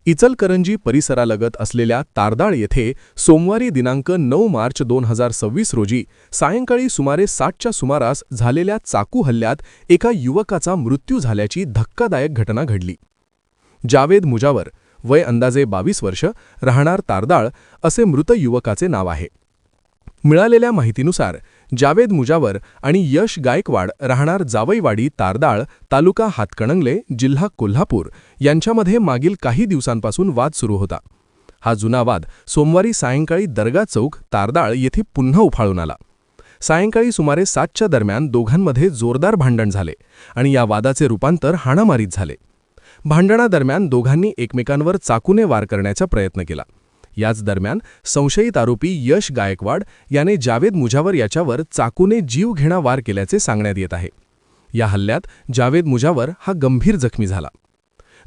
इचलकरंजी परिसरालगत असलेल्या तारदाळ येथे सोमवारी दिनांक 9 मार्च 2026 रोजी सायंकाळी सुमारे 7च्या सुमारास झालेल्या चाकू हल्ल्यात एका युवकाचा मृत्यू झाल्याची धक्कादायक घटना घडली. जावेद मुजावर, वय अंदाजे 22 वर्ष, राहणार तारदाळ असे मृत युवकाचे नाव आहे. मिळालेल्या माहितीनुसार जावेद मुजावर आणि यश गायकवाड, राहणार जावईवाडी तारदाळ, तालुका हातकणंगले, जिल्हा कोल्हापूर यांच्यामध्ये मागील काही दिवसांपासून वाद सुरू होता. हा जुना वाद सोमवारी सायंकाळी दर्गा चौक तारदाळ येथे पुन्हा उफाळून आला. सायंकाळी सुमारे 7च्या दरम्यान दोघांमध्ये जोरदार भांडण झाले आणि या वादाचे रूपांतर हाणामारीत झाले. भांडणादरम्यान दोघांनी एकमेकांवर चाकूने वार करण्याचा प्रयत्न केला. याच दरम्यान संशयित आरोपी यश गायकवाड याने जावेद मुजावर याच्यावर चाकूने जीवघेणा वार केल्याचे सांगण्यात येत आहे. या हल्ल्यात जावेद मुजावर हा गंभीर जखमी झाला.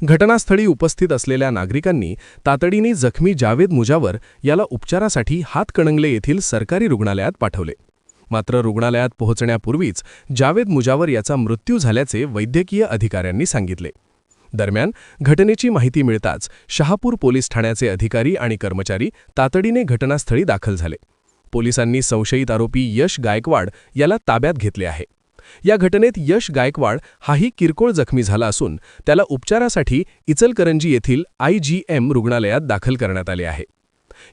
घटनास्थळी उपस्थित असलेल्या नागरिकांनी तातडीने जखमी जावेद मुजावर याला उपचारासाठी हातकणंगले येथील सरकारी रुग्णालयात पाठवले. मात्र रुग्णालयात पोहोचण्यापूर्वीच जावेद मुजावर याचा मृत्यू झाल्याचे वैद्यकीय अधिकाऱ्यांनी सांगितले. दरम्यान घटनेची माहिती मिळताच शहापूर पोलीस ठाण्याचे अधिकारी आणि कर्मचारी तातडीने घटनास्थळी दाखल झाले. पोलिसांनी संशयित आरोपी यश गायकवाड याला ताब्यात घेतले आहे. या घटनेत यश गायकवाड हाही किरकोळ जखमी झाला असून त्याला उपचारासाठी इचलकरंजी येथील IGM रुग्णालयात दाखल करण्यात आले आहे.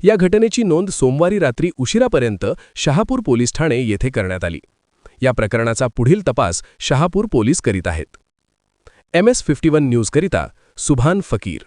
या घटनेची नोंद सोमवारी रात्री उशिरापर्यंत शहापूर पोलीस ठाणे येथे करण्यात आली. या प्रकरणाचा पुढील तपास शहापूर पोलीस करीत आहेत. MS51 न्यूज करिता सुभान फकीर.